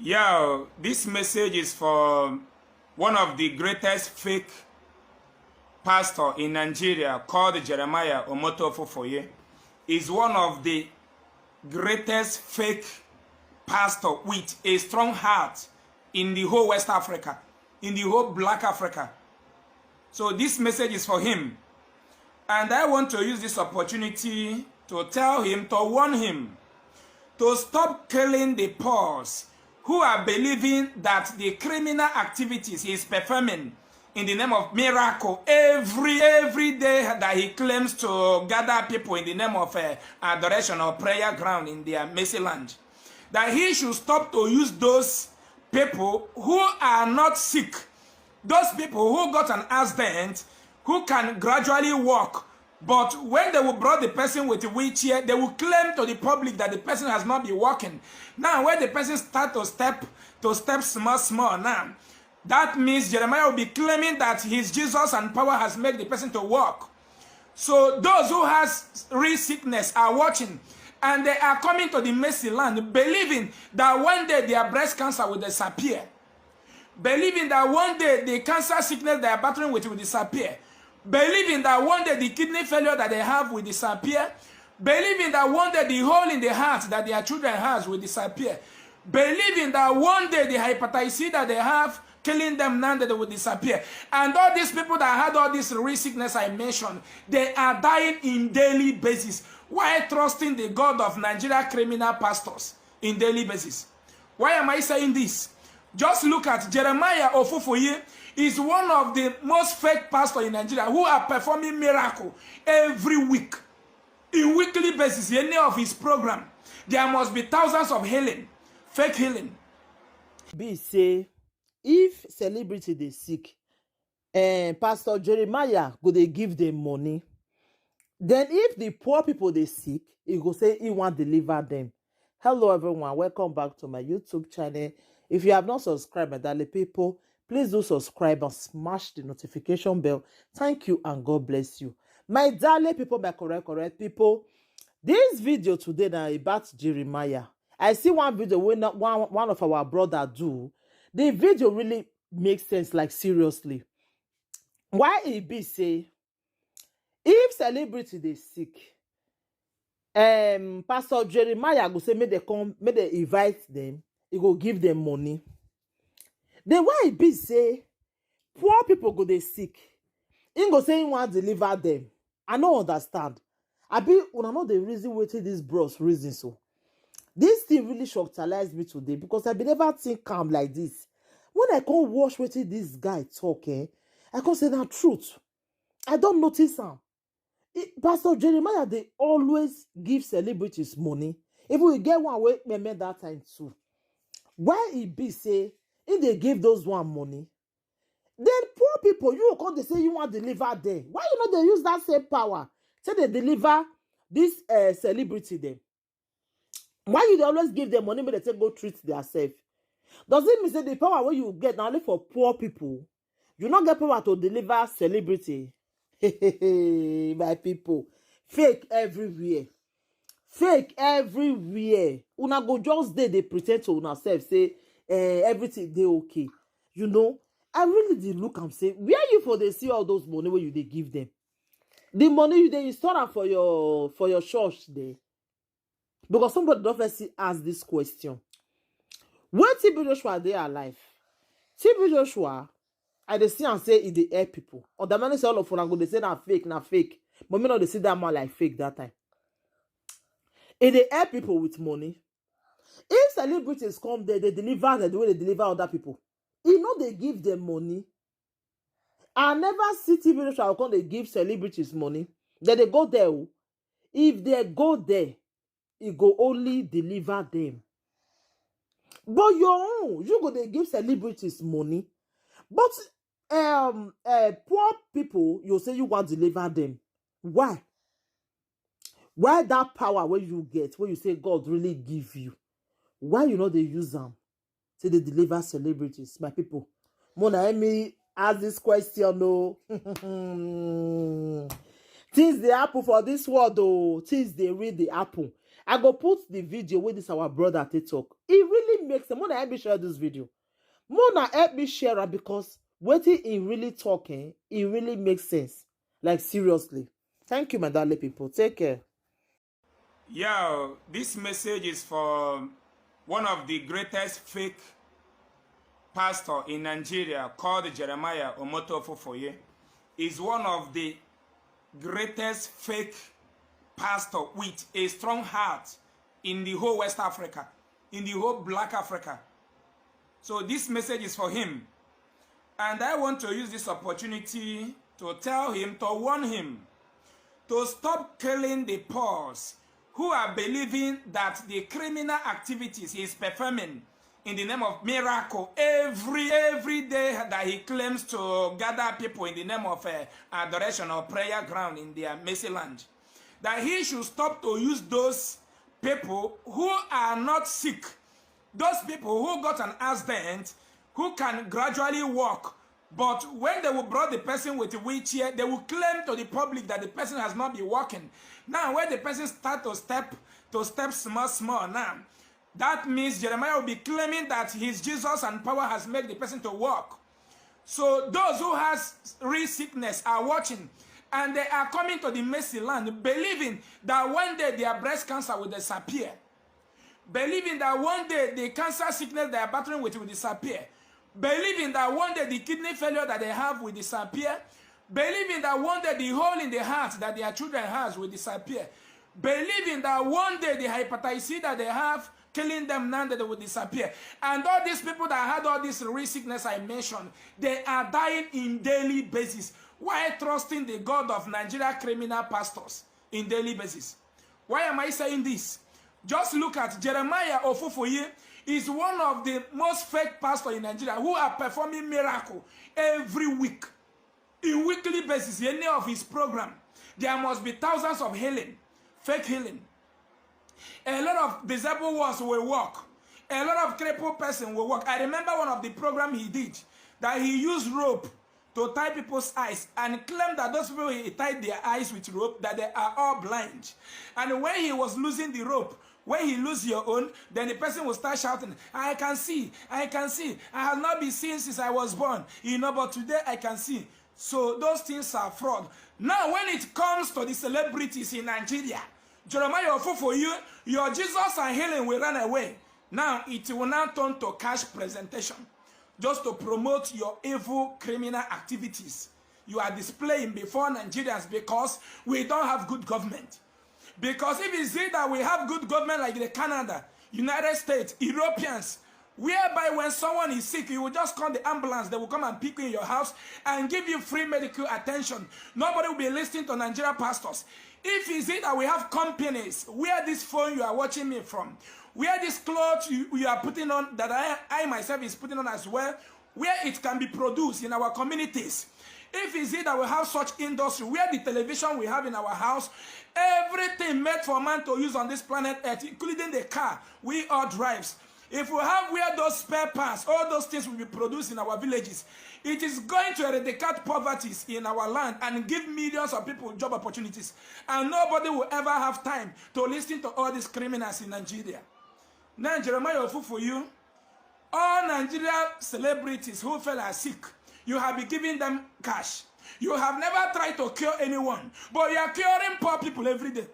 Yeah, this message is for one of the greatest fake pastor in Nigeria called Jeremiah Omoto Fofoye. Is one of the greatest fake pastor with a strong heart in the whole West Africa, in the whole Black Africa. So this message is for him. And I want to use this opportunity to tell him, to warn him, to stop killing the poor who are believing that the criminal activities he is performing in the name of miracle every day that he claims to gather people in the name of adoration or prayer ground in their mercy land, that he should stop to use those people who are not sick, those people who got an accident, who can gradually walk, but when they will brought the person with a wheelchair, they will claim to the public that the person has not been walking. Now, when the person start to step small now, that means Jeremiah will be claiming that his Jesus and power has made the person to walk. So those who has real sickness are watching, and they are coming to the mercy land, believing that one day their breast cancer will disappear, believing that one day the cancer sickness they are battling with will disappear, believing that one day the kidney failure that they have will disappear, believing that one day the hole in the heart that their children has will disappear, believing that one day the hepatitis C that they have killing them now that they will disappear. And all these people that had all this real sickness I mentioned, they are dying in daily basis. Why trusting the God of Nigeria criminal pastors in daily basis? Why am I saying this? Just look at Jeremiah Ofofoye is one of the most fake pastors in Nigeria who are performing miracle every week. In weekly basis, any of his program, there must be thousands of healing, fake healing. Be say if celebrity dey sick, Pastor Jeremiah go dey give them money. Then if the poor people dey sick, he go say he want deliver them. Hello everyone, welcome back to my YouTube channel. If you have not subscribed, my darling people, please do subscribe and smash the notification bell. Thank you and God bless you. My darling people, my correct people, this video today now about Jeremiah. I see one video when one of our brother do. The video really makes sense, like seriously. Why e be say if celebrity dey sick, Pastor Jeremiah go say make they come, make they invite them, he go give them money. Then why e be say poor people go dey sick, he go say he want deliver them? I no understand. Abi una no dey reason wetin this bros reason so. This thing really shocked me today because I be never think calm like this. When I come watch wetin this guy talk, I come say na truth. I don't notice am. Pastor Jeremiah they always give celebrities money. If we get one way, remember that time too. Why e be say if they give those one money, then poor people you come they say you want deliver them? Why you not they use that same power say they deliver this celebrity them? Why you dey always give them money, but they take go treat themselves? Does it mean say the power where you get na only for poor people? You not get power to deliver celebrity? My people, fake everywhere, fake everywhere. Una go just dey pretend to una self say everything dey okay. You know, I really did look and say, where you for they see all those money where you they give them? The money you they install am for your church there. Because somebody don't first ask this question. When TB Joshua they alive, TB Joshua, I dey see and say it dey help people. Or the man say all of una go they say na fake, na fake. But me not they see that man like fake that time. It dey help people with money. If celebrities come there, they deliver them the way they deliver other people. You know they give them money. I never see TB Joshua come they give celebrities money. Then they go there. If they go there, it go only deliver them. But your own, you go they give celebrities money. But poor people, you say you want to deliver them. Why? Why that power where you get, where you say God really give you? Why you know they use them? Say they deliver celebrities, my people. Mona, let me ask this question, no. Things they happen for this world, though. Things they read the happen. I go put the video with this our brother take talk. It really makes sense. Mona help me share this video. Mona help me share it because wetin he really talking, it really makes sense. Like seriously. Thank you, my darling people. Take care. Yeah, this message is for one of the greatest fake pastor in Nigeria called Jeremiah Omotofofoye. Is one of the greatest fake pastor with a strong heart in the whole West Africa, in the whole Black Africa. So this message is for him. And I want to use this opportunity to tell him, to warn him, to stop killing the poor who are believing that the criminal activities he is performing in the name of miracle every day that he claims to gather people in the name of adoration or prayer ground in their mercy land, that he should stop to use those people who are not sick, those people who got an accident, who can gradually walk, but when they will brought the person with a wheelchair, they will claim to the public that the person has not been walking. Now, when the person start to step small now, that means Jeremiah will be claiming that his Jesus and power has made the person to walk. So those who has real sickness are watching, and they are coming to the mercy land, believing that one day their breast cancer will disappear, believing that one day the cancer sickness they are battling with will disappear, believing that one day the kidney failure that they have will disappear, believing that one day the hole in the heart that their children has will disappear, believing that one day the hepatitis C that they have killing them now that they will disappear. And all these people that had all this real sickness I mentioned, they are dying in daily basis while trusting the God of Nigeria criminal pastors in daily basis. Why am I saying this? Just look at Jeremiah Ofofoye is one of the most fake pastors in Nigeria who are performing miracle every week. In weekly basis, any of his program, there must be thousands of healing, fake healing. A lot of disabled ones will walk. A lot of crippled person will walk. I remember one of the program he did that he used rope to tie people's eyes and claimed that those people he tied their eyes with rope, that they are all blind. And when he was losing the rope, when he lose your own, then the person will start shouting, I can see, I can see. I have not been seeing since I was born. You know, but today I can see. So those things are fraud. Now when it comes to the celebrities in Nigeria, Jeremiah Ofofoye, your Jesus and healing will run away. Now it will now turn to cash presentation, just to promote your evil criminal activities you are displaying before Nigerians, because we don't have good government. Because if you see that we have good government like the Canada, United States, Europeans, whereby when someone is sick, you will just call the ambulance, they will come and pick you in your house and give you free medical attention. Nobody will be listening to Nigeria pastors. If you see that we have companies, where this phone you are watching me from, where this clothes you are putting on, that I myself is putting on as well, where it can be produced in our communities. If you see that we have such industry, where the television we have in our house, everything made for man to use on this planet Earth, including the car we all drives. If we have where those spare parts, all those things will be produced in our villages, it is going to eradicate poverty in our land and give millions of people job opportunities. And nobody will ever have time to listen to all these criminals in Nigeria. Now, Jeremiah Ofofoye, all Nigerian celebrities who fell are sick, you have been giving them cash. You have never tried to cure anyone, but you are curing poor people every day.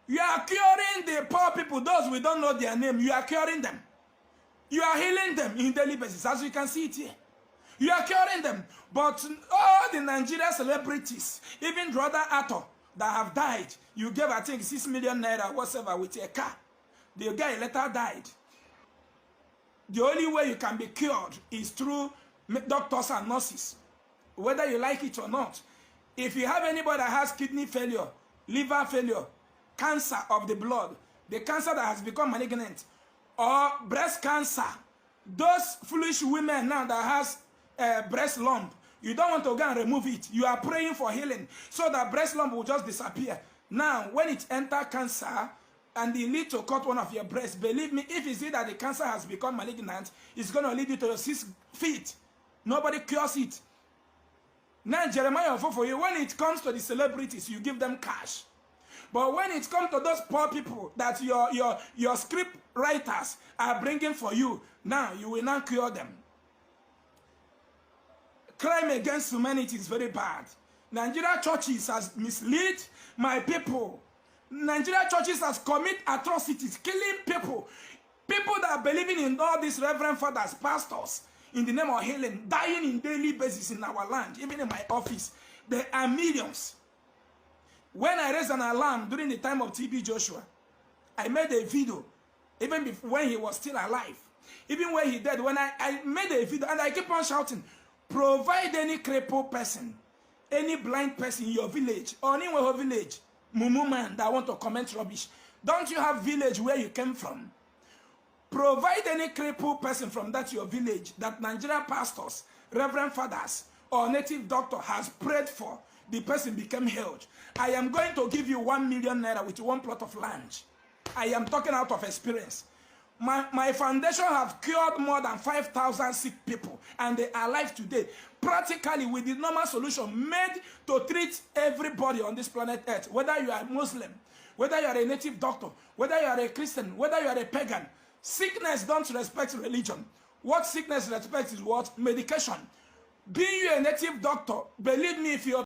You are curing the poor people, those we don't know their name. You are curing them. You are healing them in daily basis, as you can see it here. You are curing them. But all the Nigerian celebrities, even the other actor that have died, you gave, I think, 6 million naira, whatever, with a car. The guy later died. The only way you can be cured is through doctors and nurses, whether you like it or not. If you have anybody that has kidney failure, liver failure, cancer of the blood, the cancer that has become malignant, or breast cancer, those foolish women now that has a breast lump, you don't want to go and remove it. You are praying for healing so that breast lump will just disappear. Now, when it enters cancer and it leads to cut one of your breasts, believe me, if you see that the cancer has become malignant, it's going to lead you to your 6 feet. Nobody cures it. Now, Jeremiah Ofofoye, when it comes to the celebrities, you give them cash. But when it comes to those poor people that your script writers are bringing for you, now you will not cure them. Crime against humanity is very bad. Nigeria churches has misled my people. Nigeria churches has committed atrocities, killing people. People that are believing in all these reverend fathers, pastors, in the name of healing, dying in daily basis in our land, even in my office. There are millions. When I raised an alarm during the time of TB Joshua, I made a video, even before, when he was still alive. Even when he died, when I made a video, and I keep on shouting, provide any crippled person, any blind person in your village, or anywhere village, mumu man that want to comment rubbish. Don't you have village where you came from? Provide any crippled person from that your village that Nigerian pastors, reverend fathers, or native doctor has prayed for. The person became healed. I am going to give you 1 million naira with 1 plot of land. I am talking out of experience. My foundation have cured more than 5,000 sick people, and they are alive today. Practically with the normal solution made to treat everybody on this planet Earth, whether you are Muslim, whether you are a native doctor, whether you are a Christian, whether you are a pagan. Sickness don't respect religion. What sickness respects is what? Medication. Being you a native doctor, believe me, if you're